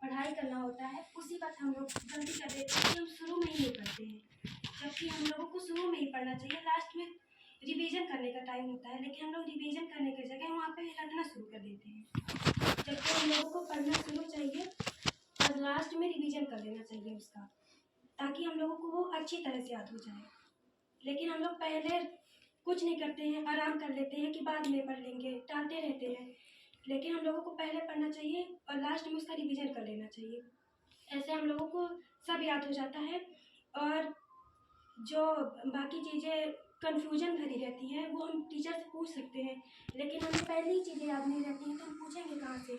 पढ़ाई करना होता है उसी वक्त हम लोग गलती कर देते हैं कि हम शुरू में ही नहीं पढ़ते हैं, जबकि हम लोगों को शुरू में ही पढ़ना चाहिए। लास्ट में रिवीजन करने का टाइम होता है, लेकिन हम लोग रिवीजन करने की जगह वहाँ पे रटना शुरू कर देते हैं, जबकि हम लोगों को पढ़ना शुरू चाहिए और लास्ट में रिवीजन कर लेना चाहिए उसका, ताकि हम लोगों को वो अच्छी तरह से याद हो जाए। लेकिन हम लोग पहले कुछ नहीं करते हैं, आराम कर लेते हैं कि बाद में पढ़ लेंगे, टालते रहते हैं। लेकिन हम लोगों को पहले पढ़ना चाहिए और लास्ट में उसका रिवीजन कर लेना चाहिए। ऐसे हम लोगों को सब याद हो जाता है और जो बाकी चीज़ें कन्फ्यूजन भरी रहती हैं वो हम टीचर से पूछ सकते हैं, लेकिन हमें पहले ही चीज़ें याद नहीं रहती हैं तो हम पूछेंगे कहाँ से।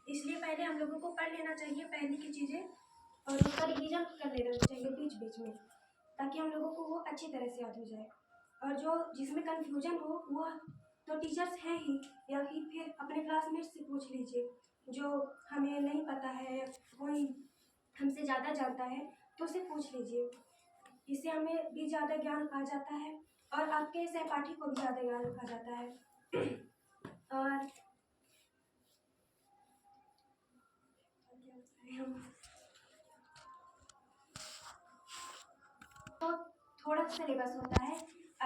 इसलिए पहले हम लोगों को पढ़ लेना चाहिए पहले की चीज़ें और उसका रिवीजन कर लेना चाहिए बीच बीच में, ताकि हम लोगों को वो अच्छी तरह से याद हो जाए। और जो जिसमें कन्फ्यूजन हो वो तो टीचर्स हैं ही, या फिर अपने क्लासमेट से पूछ लीजिए, जो हमें नहीं पता है या कोई हमसे ज़्यादा जानता है तो उससे पूछ लीजिए। इससे हमें भी ज़्यादा ज्ञान आ जाता है और आपके सहपाठी को भी ज़्यादा ज्ञान आ जाता है। और तो थोड़ा सिलेबस होता है,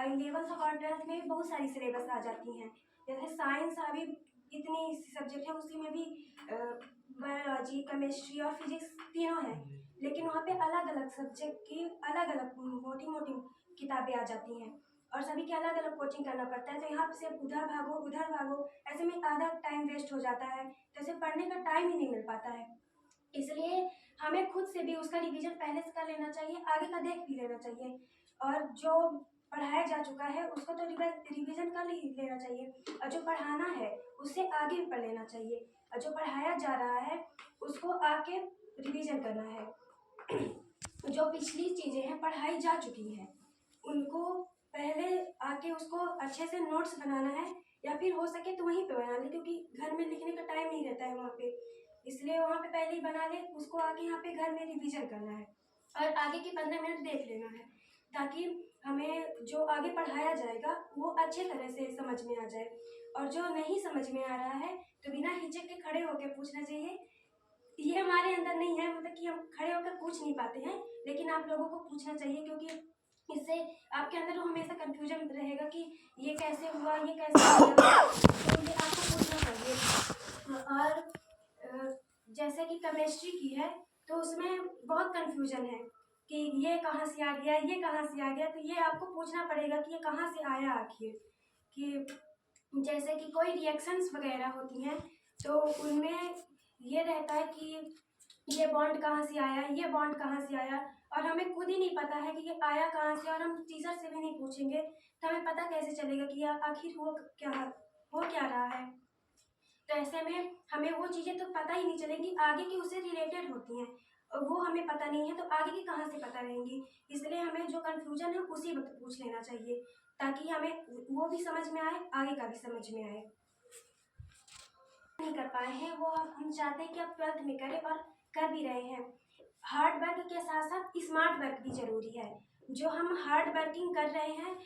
11th और 12th में बहुत सारी सिलेबस आ जाती हैं। जैसे साइंस अभी इतनी सब्जेक्ट है, उसी में भी बायोलॉजी, केमिस्ट्री और फिजिक्स तीनों हैं, लेकिन वहाँ पे अलग अलग सब्जेक्ट की अलग अलग मोटी मोटी किताबें आ जाती हैं और सभी के अलग अलग कोचिंग करना पड़ता है। तो यहाँ से उधर भागो, ऐसे में आधा टाइम वेस्ट हो जाता है, तो ऐसे पढ़ने का टाइम ही नहीं मिल पाता है। इसलिए हमें खुद से भी उसका रिवीजन पहले से कर लेना चाहिए, आगे का देख भी लेना चाहिए, और जो पढ़ाया जा चुका है उसको तो रिवीजन कर ही लेना चाहिए, और जो पढ़ाना है उससे आगे भी पढ़ लेना चाहिए, और जो पढ़ाया जा रहा है उसको आके रिवीजन करना है। जो पिछली चीज़ें हैं पढ़ाई जा चुकी हैं उनको पहले आके उसको अच्छे से नोट्स बनाना है, या फिर हो सके तो वहीं पे बना ले, क्योंकि घर में लिखने का टाइम नहीं रहता है वहाँ पे, इसलिए वहाँ पे पहले ही बना ले, उसको आके यहाँ पे घर में रिवीजन करना है और आगे के 15 मिनट देख लेना है, ताकि हमें जो आगे पढ़ाया जाएगा वो अच्छे तरह से समझ में आ जाए। और जो नहीं समझ में आ रहा है तो बिना हिचक के खड़े होकर पूछना चाहिए। ये हमारे अंदर नहीं है, मतलब कि हम खड़े होकर पूछ नहीं पाते हैं, लेकिन आप लोगों को पूछना चाहिए, क्योंकि इससे आपके अंदर वो हमेशा कंफ्यूजन रहेगा कि ये कैसे हुआ, ये कैसे हुआ, तो ये आपको पूछना चाहिए। और जैसे कि केमिस्ट्री की है तो उसमें बहुत कंफ्यूजन है कि ये कहाँ से आ गया, ये कहाँ से आ गया, तो ये आपको पूछना पड़ेगा कि ये कहाँ से आया आखिर। कि जैसे कि कोई रिएक्शंस वगैरह होती हैं तो उनमें ये रहता है कि ये बॉन्ड कहाँ से आया, ये बॉन्ड कहाँ से आया, और हमें खुद ही नहीं पता है कि ये आया कहाँ से, और हम टीचर से भी नहीं पूछेंगे तो हमें पता कैसे चलेगा कि आखिर हो क्या रहा है। तो ऐसे में हमें वो चीज़ें तो पता ही नहीं चलेंगी, आगे की उससे रिलेटेड होती हैं और वो हमें पता नहीं है तो आगे की कहाँ से पता रहेंगी। इसलिए हमें जो कन्फ्यूजन है उसी वक्त पूछ लेना चाहिए, ताकि हमें वो भी समझ में आए, आगे का भी समझ में आए। नहीं कर पाए हैं वो हम चाहते हैं कि आप 12th में करें और कर भी रहे हैं। हार्ड वर्क के साथ साथ स्मार्ट वर्क भी ज़रूरी है। जो हम हार्ड वर्किंग कर रहे हैं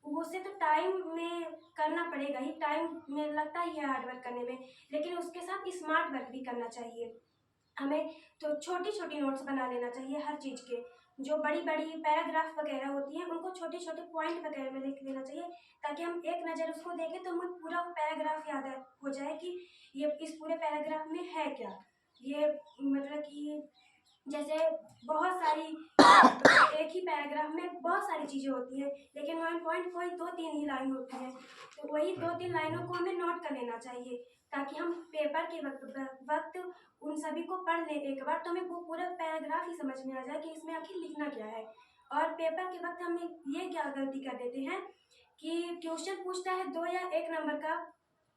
उसे तो टाइम में करना पड़ेगा ही, टाइम में लगता ही है हार्ड वर्क करने में, लेकिन उसके साथ स्मार्ट वर्क भी करना चाहिए। हमें तो छोटी छोटी नोट्स बना लेना चाहिए हर चीज़ के, जो बड़ी बड़ी पैराग्राफ वगैरह होती हैं उनको छोटे छोटे पॉइंट वगैरह में लिख लेना चाहिए, ताकि हम एक नज़र उसको देखें तो हमें पूरा पैराग्राफ याद हो जाए कि ये इस पूरे पैराग्राफ में है क्या। ये मतलब कि जैसे बहुत सारी एक ही पैराग्राफ में बहुत सारी चीज़ें होती हैं, लेकिन वन पॉइंट कोई 2-3 ही लाइन होती हैं, तो वही 2-3 लाइनों को हमें नोट कर लेना चाहिए, ताकि हम पेपर के वक्त उन सभी को पढ़ लें एक बार, तो हमें वो पूरा पैराग्राफ ही समझ में आ जाए कि इसमें आखिर लिखना क्या है। और पेपर के वक्त हम ये क्या गलती कर देते हैं कि क्वेश्चन पूछता है 2 या 1 नंबर का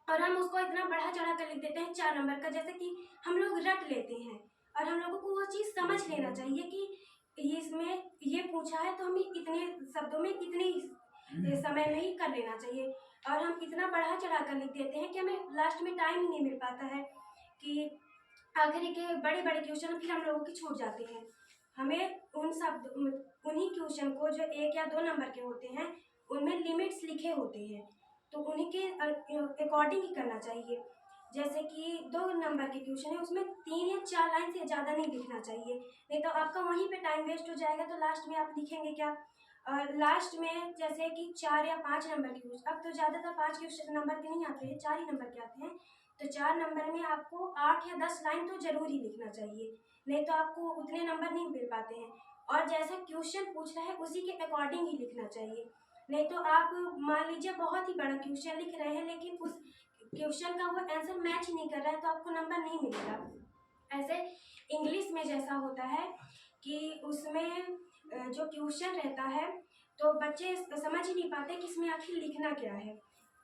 और हम उसको इतना बढ़ा चढ़ा कर लिख देते हैं 4 नंबर का, जैसे कि हम लोग रट लेते हैं। और हम लोगों को वो चीज़ समझ लेना चाहिए कि इसमें ये पूछा है तो हमें इतने शब्दों में इतने समय में ही कर लेना चाहिए, और हम इतना बढ़ा चढ़ा कर लिख देते हैं कि हमें लास्ट में टाइम ही नहीं मिल पाता है, कि आखिरी के बड़े बड़े क्वेश्चन फिर हम लोगों के छूट जाते हैं। हमें उन्हीं क्वेश्चन को जो 1 या 2 नंबर के होते हैं उनमें लिमिट्स लिखे होते हैं, तो उन्हीं के अकॉर्डिंग ही करना चाहिए। जैसे कि 2 नंबर के क्वेश्चन है, उसमें 3 या 4 लाइन से ज़्यादा नहीं लिखना चाहिए, नहीं तो आपका वहीं पे टाइम वेस्ट हो जाएगा। तो लास्ट में आप लिखेंगे क्या? और लास्ट में जैसे कि 4 या 5 नंबर के क्वेश्चन, अब तो ज़्यादातर 5 क्वेश्चन नंबर के नहीं आते हैं, 4 ही नंबर के आते हैं। तो 4 नंबर में आपको 8 या 10 लाइन तो ज़रूर ही लिखना चाहिए, नहीं तो आपको उतने नंबर नहीं मिल पाते हैं। और जैसा क्वेश्चन पूछ रहा है उसी के अकॉर्डिंग ही लिखना चाहिए, नहीं तो आप मान लीजिए बहुत ही बड़ा क्वेश्चन लिख रहे हैं लेकिन उस क्वेश्चन का वो आंसर मैच नहीं कर रहा है तो आपको नंबर नहीं मिलेगा। ऐसे इंग्लिश में जैसा होता है कि उसमें जो क्वेश्चन रहता है तो बच्चे समझ ही नहीं पाते कि इसमें आखिर लिखना क्या है,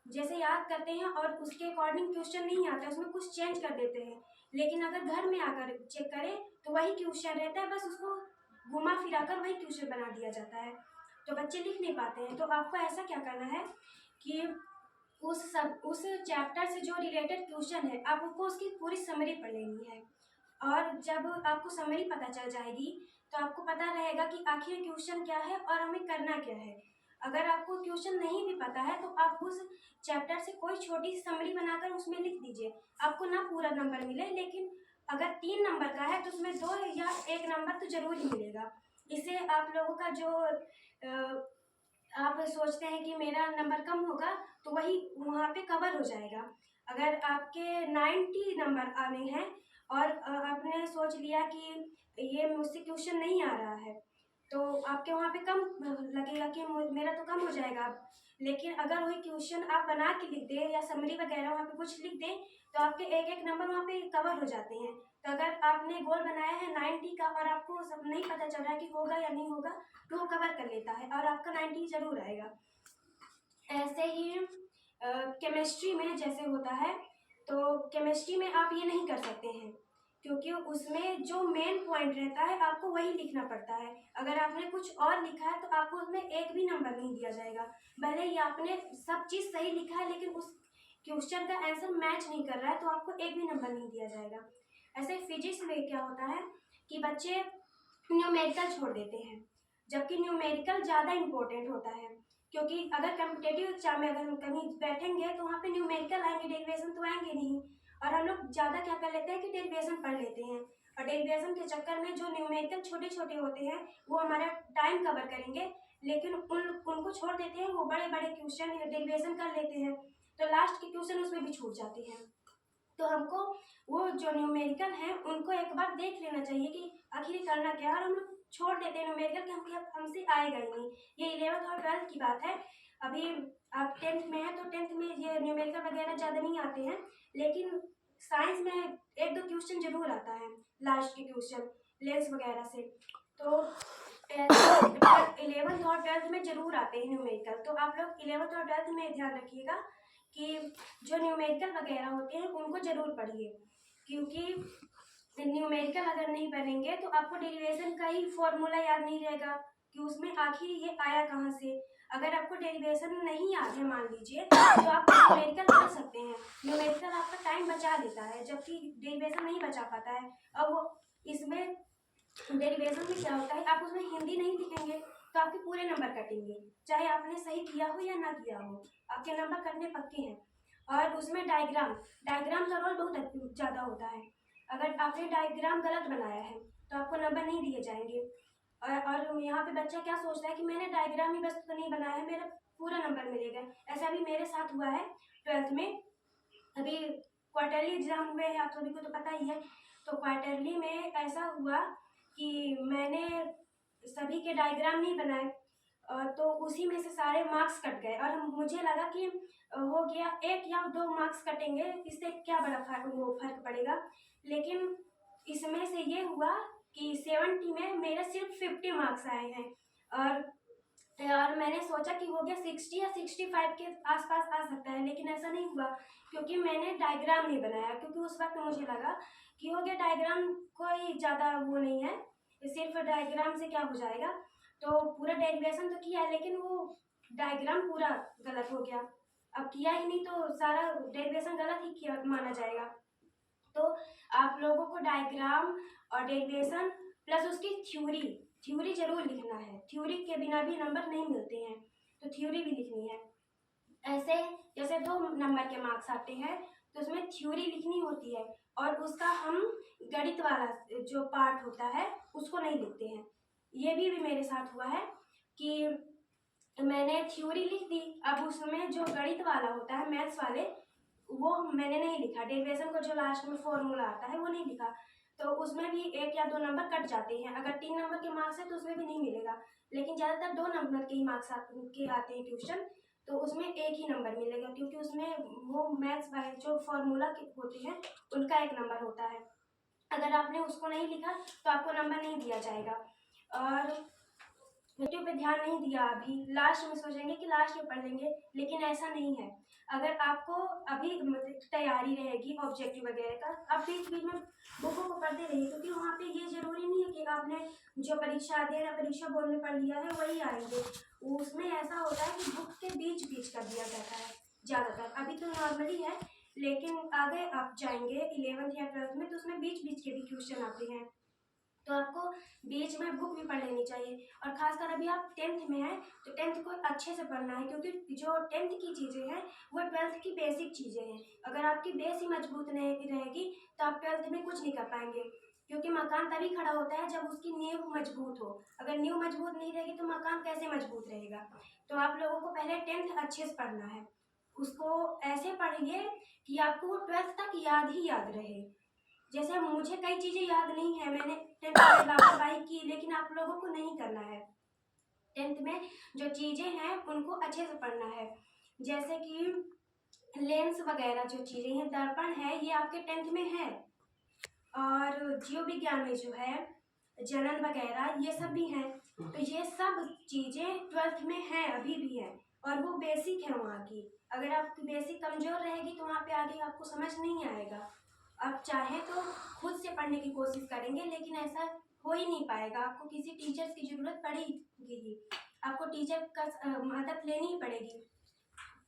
जैसे याद करते हैं और उसके अकॉर्डिंग क्वेश्चन नहीं आता, उसमें कुछ चेंज कर देते हैं। लेकिन अगर घर में आकर चेक करें तो वही क्वेश्चन रहता है, बस उसको घुमा फिरा कर वही क्वेश्चन बना दिया जाता है, तो बच्चे लिख नहीं पाते हैं। तो आपको ऐसा क्या करना है कि उस चैप्टर से जो रिलेटेड क्वेश्चन है आपको उसकी पूरी समरी पढ़ लेनी है, और जब आपको समरी पता चल जाएगी तो आपको पता रहेगा कि आखिर क्वेश्चन क्या है और हमें करना क्या है। अगर आपको क्वेश्चन नहीं भी पता है तो आप उस चैप्टर से कोई छोटी सी समरी बनाकर उसमें लिख दीजिए, आपको ना पूरा नंबर मिले लेकिन अगर 3 नंबर का है तो उसमें 2 या 1 नंबर तो जरूर ही मिलेगा। इससे आप लोगों का जो आप सोचते हैं कि मेरा नंबर कम होगा तो वही वहाँ पे कवर हो जाएगा। अगर आपके 90 नंबर आने हैं और आपने सोच लिया कि ये मुझसे क्वेश्चन नहीं आ रहा है तो आपके वहाँ पे कम लगेगा कि मेरा तो कम हो जाएगा। लेकिन अगर वही क्वेश्चन आप बना के लिख दें या समरी वगैरह वहाँ पे कुछ लिख दें तो आपके एक एक नंबर वहाँ पे कवर हो जाते हैं। तो अगर आपने गोल बनाया है 90 का और आपको सब नहीं पता चल रहा है कि होगा या नहीं होगा तो वो कवर कर लेता है और आपका 90 जरूर आएगा। ऐसे ही केमिस्ट्री में जैसे होता है तो केमिस्ट्री में आप ये नहीं कर सकते हैं क्योंकि उसमें जो मेन पॉइंट रहता है आपको वही लिखना पड़ता है। अगर आपने कुछ और लिखा है तो आपको उसमें एक भी नंबर नहीं दिया जाएगा, भले ही आपने सब चीज़ सही लिखा है लेकिन उस क्वेश्चन का आंसर मैच नहीं कर रहा है तो आपको एक भी नंबर नहीं दिया जाएगा। ऐसे फिजिक्स में क्या होता है कि बच्चे न्यूमेरिकल छोड़ देते हैं, जबकि न्यूमेरिकल ज़्यादा इम्पोर्टेंट होता है, क्योंकि अगर कम्पिटेटिव एग्जाम में अगर हम कहीं बैठेंगे तो वहाँ पे न्यूमेरिकल आएंगे, डेरिवेशन तो आएंगे नहीं। और हम लोग ज़्यादा क्या कर लेते हैं कि डेरिवेशन पढ़ लेते हैं, और डेरिवेशन के चक्कर में जो न्यूमेरिकल छोटे छोटे होते हैं वो हमारा टाइम कवर करेंगे, लेकिन उनको छोड़ देते हैं, वो बड़े बड़े क्वेश्चन डेरिवेशन कर लेते हैं तो लास्ट के क्वेश्चन उसमें भी छूट जाते हैं। तो हमको वो जो न्यूमेरिकल हैं उनको एक बार देख लेना चाहिए कि आखिर करना क्या है, और हम लोग छोड़ देते हैं न्यूमेरिकल कि हमसे आएगा ही नहीं। ये 11th और 12th की बात है। अभी आप 10th में हैं तो 10th में ये न्यूमेरिकल वगैरह ज़्यादा नहीं आते हैं, लेकिन साइंस में 1-2 क्वेश्चन जरूर आता है, लास्ट के क्वेश्चन लेंस वगैरह से। तो 11th और 12th में जरूर आते हैं न्यूमेरिकल, तो आप लोग 11th और 12th में ध्यान रखिएगा कि जो न्यूमेरिकल वगैरह होते हैं उनको ज़रूर पढ़िए, क्योंकि न्यूमेरिकल अगर नहीं पढ़ेंगे तो आपको डेरिवेशन का ही फॉर्मूला याद नहीं रहेगा कि उसमें आखिर ये आया कहाँ से। अगर आपको डेरिवेशन नहीं याद है मान लीजिए तो आप न्यूमेरिकल पढ़ सकते हैं, न्यूमेरिकल आपका टाइम बचा देता है जबकि डेरिवेशन नहीं बचा पाता है। अब वो इसमें डेरिवेशन में क्या होता है, आप उसमें हिंदी नहीं लिखेंगे तो आपके पूरे नंबर कटेंगे, चाहे आपने सही किया हो या ना किया हो, आपके नंबर कटने पक्के हैं। और उसमें डायग्राम का रोल बहुत ज़्यादा होता है। अगर आपने डायग्राम गलत बनाया है तो आपको नंबर नहीं दिए जाएंगे। और यहाँ पे बच्चा क्या सोचता है कि मैंने डायग्राम ही बस तो नहीं बनाया है, मेरा पूरा नंबर मिलेगा। ऐसा भी मेरे साथ हुआ है 12th में। अभी क्वार्टरली एग्जाम हुए हैं, आप सभी को तो पता ही है। तो क्वार्टरली में ऐसा हुआ कि मैंने सभी के डायग्राम नहीं बनाए, तो उसी में से सारे मार्क्स कट गए और मुझे लगा कि हो गया 1 या 2 मार्क्स कटेंगे, इससे क्या बड़ा फर्क पड़ेगा। लेकिन इसमें से ये हुआ कि 70 में मेरे सिर्फ 50 मार्क्स आए हैं, और मैंने सोचा कि हो गया 60 या 65 के आसपास आ सकता है, लेकिन ऐसा नहीं हुआ क्योंकि मैंने डायग्राम नहीं बनाया। क्योंकि उस वक्त मुझे लगा कि हो गया डायग्राम कोई ज़्यादा वो नहीं है, सिर्फ डायग्राम से क्या हो जाएगा। तो पूरा डेरिवेशन तो किया लेकिन वो डायग्राम पूरा गलत हो गया। अब किया ही नहीं तो सारा डेरिवेशन गलत ही किया माना जाएगा। तो आप लोगों को डायग्राम और डेरिवेशन प्लस उसकी थ्योरी जरूर लिखना है, थ्योरी के बिना भी नंबर नहीं मिलते हैं, तो थ्योरी भी लिखनी है। ऐसे जैसे 2 नंबर के मार्क्स आते हैं तो उसमें थ्योरी लिखनी होती है और उसका हम गणित वाला जो पार्ट होता है उसको नहीं लिखते हैं। ये भी मेरे साथ हुआ है कि मैंने थ्योरी लिख दी, अब उसमें जो गणित वाला होता है मैथ्स वाले वो मैंने नहीं लिखा, डेरिवेशन को जो लास्ट में फॉर्मूला आता है वो नहीं लिखा, तो उसमें भी 1 या 2 नंबर कट जाते हैं। अगर 3 नंबर के मार्क्स है तो उसमें भी नहीं मिलेगा, लेकिन ज़्यादातर 2 नंबर के ही मार्क्स के आते हैं ट्यूशन, तो उसमें 1 ही नंबर मिलेगा क्योंकि उसमें वो मैथ्स वाले जो फॉर्मूला के होते हैं उनका 1 नंबर होता है। अगर आपने उसको नहीं लिखा तो आपको नंबर नहीं दिया जाएगा। और यूट्यूब पे ध्यान नहीं दिया, अभी लास्ट में सोचेंगे कि लास्ट में पढ़ लेंगे, लेकिन ऐसा नहीं है। अगर आपको अभी मतलब तैयारी रहेगी ऑब्जेक्टिव वगैरह का, आप बीच बीच में बुकों को पढ़ते रहिए, क्योंकि वहाँ पे ये जरूरी नहीं है कि आपने जो परीक्षा दे या परीक्षा बोर्ड में पढ़ लिया है वही आएंगे। उसमें ऐसा होता है कि बुक के बीच बीच कर दिया जाता है ज़्यादातर, अभी तो नॉर्मली है, लेकिन आगे आप जाएंगे 11th या 12th में तो उसमें बीच बीच के भी क्वेश्चन आते हैं, तो आपको बीच में बुक भी पढ़ लेनी चाहिए। और खासकर अभी आप 10th में हैं तो 10th को अच्छे से पढ़ना है, क्योंकि जो 10th की चीज़ें हैं वो 12th की बेसिक चीज़ें हैं। अगर आपकी बेस ही मजबूत नहीं रहेगी तो आप 12th में कुछ नहीं कर पाएंगे, क्योंकि मकान तभी खड़ा होता है जब उसकी नींव मजबूत हो। अगर नींव मजबूत नहीं रहेगी तो मकान कैसे मजबूत रहेगा। तो आप लोगों को पहले 10th अच्छे से पढ़ना है, उसको ऐसे पढ़िए कि आपको वो 12th तक याद ही याद रहे। जैसे मुझे कई चीज़ें याद नहीं है, मैंने 10th में लापरवाही की, लेकिन आप लोगों को नहीं करना है। 10th में जो चीज़ें हैं उनको अच्छे से पढ़ना है, जैसे कि लेंस वगैरह जो चीज़ें हैं, दर्पण है, ये आपके 10th में है। और जीव विज्ञान में जो है जनन वगैरह ये सब भी हैं, तो ये सब चीज़ें 12th में हैं, अभी भी हैं, और वो बेसिक है वहाँ की। अगर आपकी बेसिक कमज़ोर रहेगी तो वहाँ पे आगे आपको समझ नहीं आएगा। आप चाहें तो खुद से पढ़ने की कोशिश करेंगे, लेकिन ऐसा हो ही नहीं पाएगा, आपको किसी टीचर्स की ज़रूरत पड़ेगी ही, आपको टीचर का मदद लेनी ही पड़ेगी।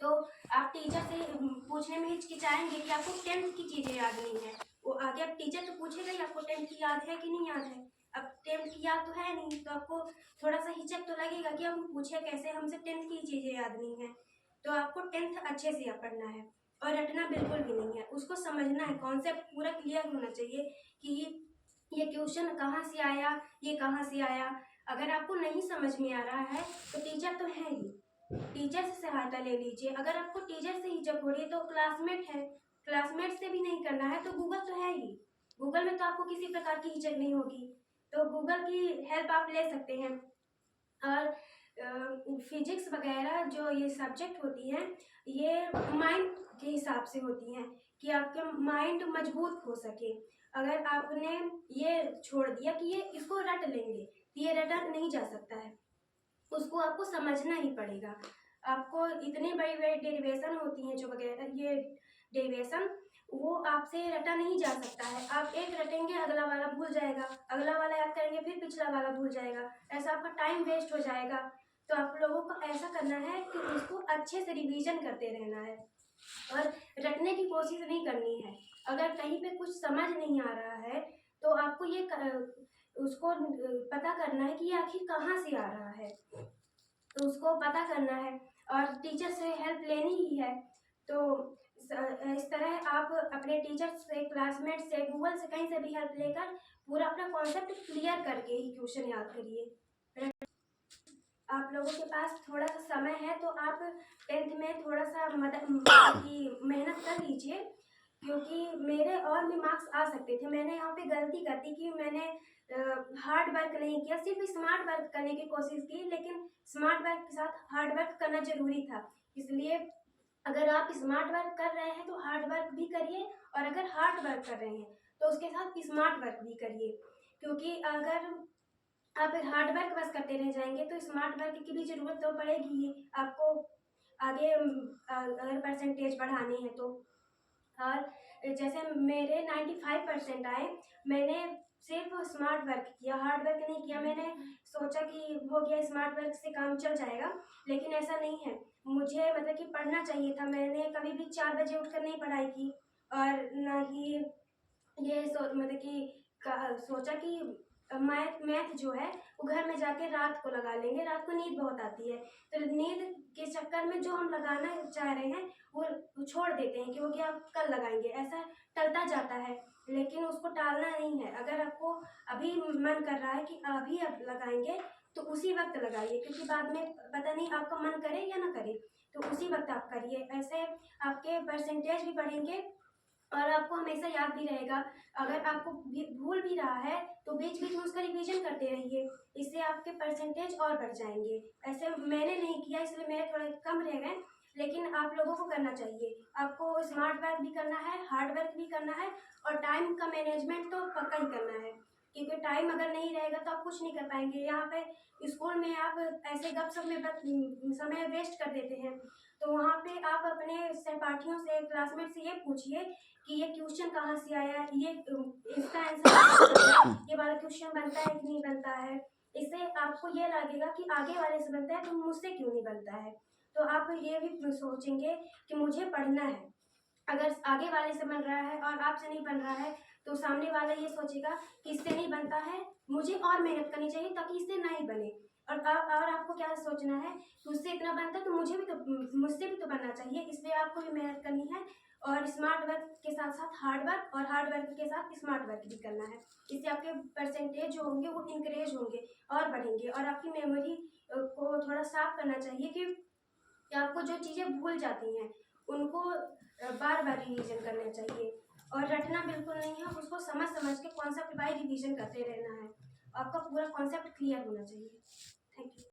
तो आप टीचर से पूछने में हिचकिचाएंगे कि आपको 10th की चीज़ें याद नहीं है, वो आगे अब टीचर तो पूछेगा ही आपको 10th की याद है कि नहीं याद है। अब 10th की याद तो है नहीं, तो आपको थोड़ा सा हिचक तो लगेगा कि हम पूछे कैसे, हमसे 10th की चीज़ें याद नहीं है। तो आपको 10th अच्छे से पढ़ना है और रटना बिल्कुल भी नहीं है, उसको समझना है, कॉन्सेप्ट पूरा क्लियर होना चाहिए कि ये क्वेश्चन कहाँ से आया, ये कहाँ से आया। अगर आपको नहीं समझ में आ रहा है तो टीचर तो है ही, टीचर से सहायता ले लीजिए। अगर आपको टीचर से हिचक हो रही है तो क्लासमेट है, क्लासमेट से भी नहीं करना है तो गूगल तो है ही, गूगल में तो आपको किसी प्रकार की हिचक नहीं होगी, तो गूगल की हेल्प आप ले सकते हैं। और फिजिक्स वगैरह जो ये सब्जेक्ट होती हैं ये माइंड के हिसाब से होती हैं कि आपके माइंड मजबूत हो सके। अगर आपने ये छोड़ दिया कि ये इसको रट लेंगे तो ये रटा नहीं जा सकता है, उसको आपको समझना ही पड़ेगा। आपको इतनी बड़ी बड़ी डेरिवेशन होती हैं जो वगैरह ये डेरिवेशन, वो आपसे रटा नहीं जा सकता है। आप एक रटेंगे अगला वाला भूल जाएगा, अगला वाला याद करेंगे फिर पिछला वाला भूल जाएगा, ऐसा आपका टाइम वेस्ट हो जाएगा। तो आप लोगों को ऐसा करना है कि उसको अच्छे से रिवीजन करते रहना है और रटने की कोशिश नहीं करनी है। अगर कहीं पे कुछ समझ नहीं आ रहा है तो आपको ये उसको पता करना है कि ये आखिर कहाँ से आ रहा है, तो उसको पता करना है और टीचर से हेल्प लेनी ही है। तो इस तरह आप अपने टीचर से, क्लासमेट से, गूगल से, कहीं से भी हेल्प लेकर पूरा अपना कॉन्सेप्ट क्लियर करके ही क्वेश्चन याद करिए। आप लोगों के पास थोड़ा सा समय है तो आप 10th में थोड़ा सा मदद की मेहनत कर लीजिए, क्योंकि मेरे और भी मार्क्स आ सकते थे। मैंने यहाँ पे गलती कर दी कि मैंने हार्ड वर्क नहीं किया, सिर्फ स्मार्ट वर्क करने की कोशिश की, लेकिन स्मार्ट वर्क के साथ हार्ड वर्क करना जरूरी था। इसलिए अगर आप स्मार्ट वर्क कर रहे हैं तो हार्ड वर्क भी करिए, और अगर हार्ड वर्क कर रहे हैं तो उसके साथ स्मार्ट वर्क भी करिए, क्योंकि अगर आप हार्ड वर्क बस करते रह जाएंगे तो स्मार्ट वर्क की भी ज़रूरत तो पड़ेगी ही आपको आगे, अगर परसेंटेज बढ़ानी है तो। और जैसे मेरे 95% आए, मैंने सिर्फ स्मार्ट वर्क किया, हार्ड वर्क नहीं किया। मैंने सोचा कि हो गया, स्मार्ट वर्क से काम चल जाएगा, लेकिन ऐसा नहीं है। मुझे मतलब कि पढ़ना चाहिए था, मैंने कभी भी 4 बजे उठकर नहीं पढ़ाई की, और ना ही ये मतलब कि सोचा कि मैथ मैथ जो है वो घर में जाके रात को लगा लेंगे। रात को नींद बहुत आती है, तो नींद के चक्कर में जो हम लगाना चाह रहे हैं वो छोड़ देते हैं कि वो क्या कल लगाएंगे, ऐसा टलता जाता है। लेकिन उसको टालना नहीं है। अगर आपको अभी मन कर रहा है कि अभी अब लगाएंगे तो उसी वक्त लगाइए, क्योंकि बाद में पता नहीं आपका मन करे या ना करे, तो उसी वक्त आप करिए। ऐसे आपके परसेंटेज भी बढ़ेंगे और आपको हमेशा याद भी रहेगा। अगर आपको भूल भी रहा है तो बीच बीच में उसका रिवीजन करते रहिए, इससे आपके परसेंटेज और बढ़ जाएंगे। ऐसे मैंने नहीं किया इसलिए मेरे थोड़े कम रह गए, लेकिन आप लोगों को करना चाहिए। आपको स्मार्ट वर्क भी करना है, हार्ड वर्क भी करना है, और टाइम का मैनेजमेंट तो पक्का ही करना है, क्योंकि टाइम अगर नहीं रहेगा तो आप कुछ नहीं कर पाएंगे। यहाँ पे स्कूल में आप ऐसे गपशप में समय वेस्ट कर देते हैं, तो वहाँ पे आप अपने सहपाठियों से, क्लासमेट से ये पूछिए कि ये क्वेश्चन कहाँ से आया, ये इसका आंसर ये वाला क्वेश्चन बनता है कि नहीं बनता है। इससे आपको ये लगेगा कि आगे वाले से बनता है तो मुझसे क्यों नहीं बनता है। तो आप ये भी सोचेंगे कि मुझे पढ़ना है। अगर आगे वाले से बन रहा है और आपसे नहीं बन रहा है तो सामने वाला ये सोचेगा कि इससे नहीं बनता है, मुझे और मेहनत करनी चाहिए ताकि इससे नहीं बने। और आपको क्या सोचना है कि उससे इतना बनता है तो मुझसे भी तो बनना चाहिए, इसलिए आपको भी मेहनत करनी है। और स्मार्ट वर्क के साथ साथ हार्ड वर्क, और हार्ड वर्क के साथ स्मार्ट वर्क भी करना है। इससे आपके परसेंटेज जो होंगे वो इंक्रीज होंगे और बढ़ेंगे। और आपकी मेमोरी को थोड़ा साफ करना चाहिए कि आपको जो चीज़ें भूल जाती हैं उनको बार बार रिवीजन करना चाहिए। और रटना बिल्कुल नहीं है, उसको समझ समझ के कॉन्सेप्ट बाय रिवीजन करते रहना है। आपका पूरा कॉन्सेप्ट क्लियर होना चाहिए। Thank you.